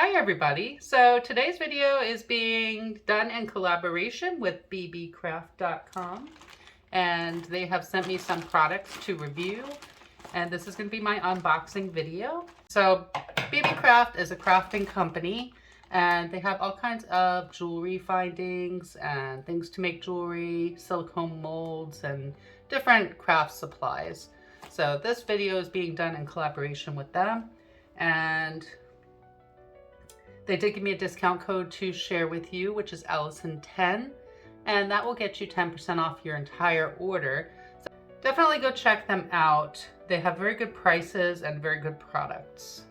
Hi everybody! So today's video is being done in collaboration with Beebeecraft.com, and they have sent me some products to review, and this is going to be my unboxing video. So Beebeecraft is a crafting company, and they have all kinds of jewelry findings and things to make jewelry, silicone molds, and different craft supplies. So this video is being done in collaboration with them, and they did give me a discount code to share with you, which is Allison10, and that will get you 10% off your entire order. So definitely go check them out. They have very good prices and very good products.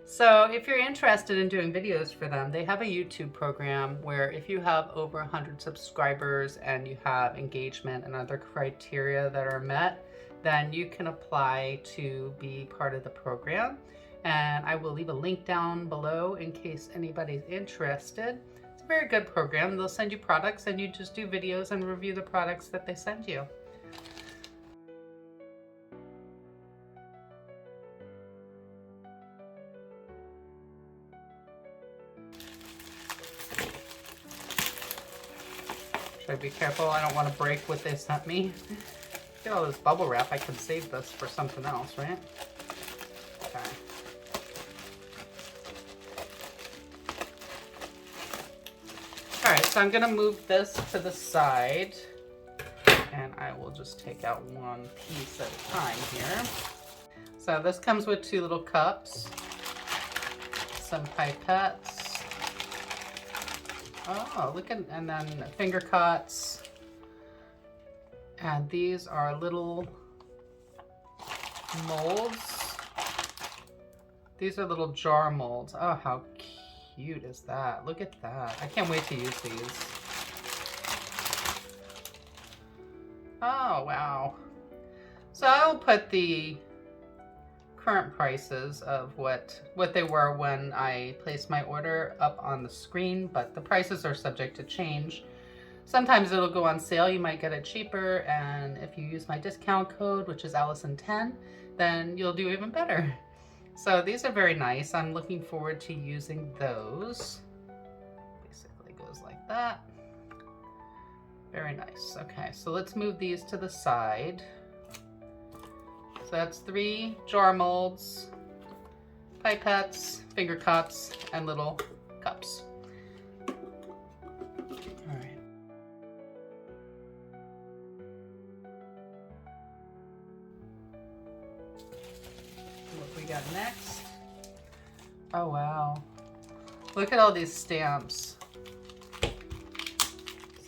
So if you're interested in doing videos for them, they have a YouTube program where if you have over 100 subscribers and you have engagement and other criteria that are met, then you can apply to be part of the program. And I will leave a link down below in case anybody's interested. It's a very good program. They'll send you products and you just do videos and review the products that they send you. Should I be careful? I don't want to break what they sent me. Get all this bubble wrap. I can save this for something else, right? Okay. Alright, so I'm going to move this to the side, and I will just take out one piece at a time here. So this comes with 2 little cups, some pipettes, oh look at, and then finger cuts, and these are little molds. These are little jar molds. Oh, how cute is that? Look at that. I can't wait to use these. Oh, wow. So I'll put the current prices of what they were when I placed my order up on the screen, but the prices are subject to change. Sometimes it'll go on sale, you might get it cheaper, and if you use my discount code, which is Allison10, then you'll do even better. So these are very nice. I'm looking forward to using those. Basically goes like that. Very nice. Okay, so let's move these to the side. So that's 3 jar molds, pipettes, finger cups, and little cups. All right. What we got next? Oh wow, look at all these stamps.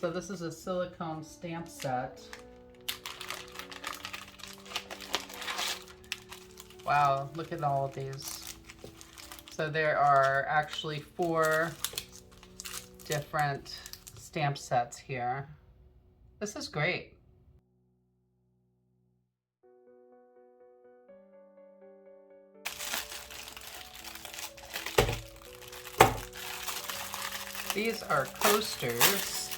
So this is a silicone stamp set. Wow, look at all of these. So there are actually 4 different stamp sets here. This is great. These are coasters.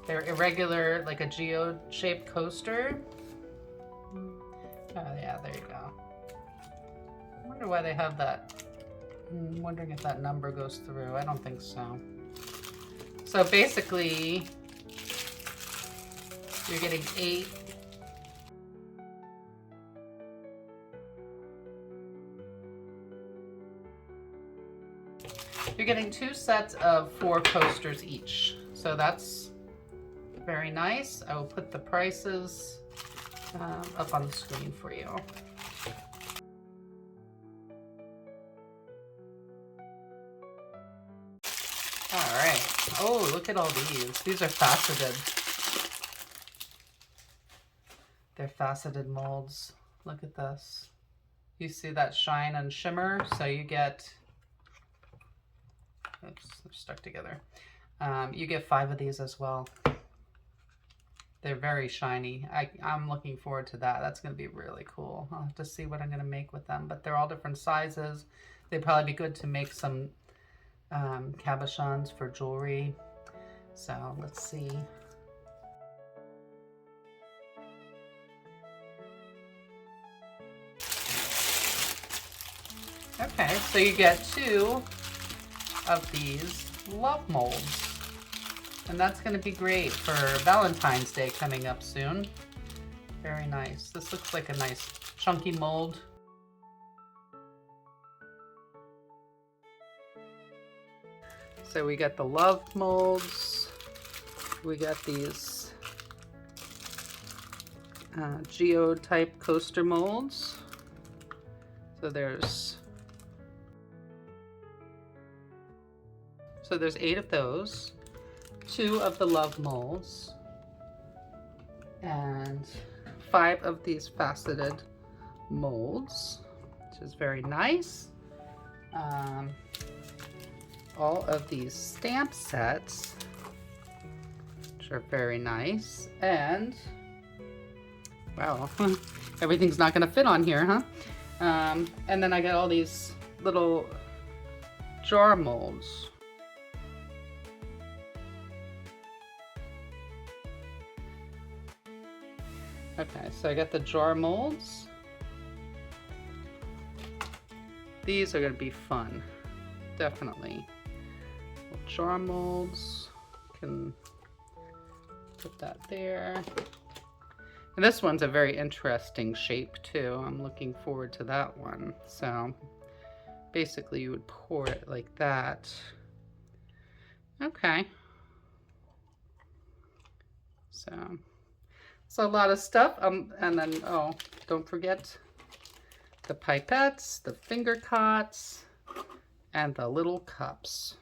They're irregular, like a geode shaped coaster. Oh yeah, there you go. I wonder why they have that. I'm wondering if that number goes through. I don't think so. So basically, you're getting 8. You're getting 2 sets of 4 coasters each. So that's very nice. I will put the prices up on the screen for you. All right. Oh, look at all these. These are faceted. They're faceted molds. Look at this. You see that shine and shimmer? So you get, oops, they're stuck together. You get 5 of these as well. They're very shiny. I'm looking forward to that. That's going to be really cool. I'll have to see what I'm going to make with them, but they're all different sizes. They'd probably be good to make some cabochons for jewelry. So let's see. Okay, so you get 2 of these love molds. And that's going to be great for Valentine's Day coming up soon. Very nice. This looks like a nice chunky mold. So we got the love molds. We got these Geode type coaster molds. So there's 8 of those, 2 of the love molds, and 5 of these faceted molds, which is very nice. All of these stamp sets, which are very nice, and wow, everything's not gonna fit on here, huh? And then I got all these little jar molds. Okay, so I got the jar molds. These are gonna be fun, definitely. Little jar molds, can put that there. And this one's a very interesting shape too. I'm looking forward to that one. So basically you would pour it like that. Okay. So a lot of stuff. And then, oh, don't forget the pipettes, the finger cots, and the little cups.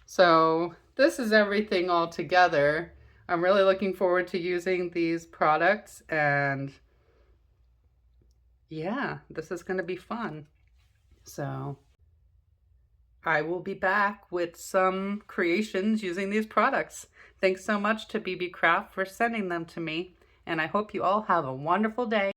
So this is everything all together. I'm really looking forward to using these products, and yeah, this is going to be fun. So I will be back with some creations using these products. Thanks so much to Beebeecraft for sending them to me, and I hope you all have a wonderful day.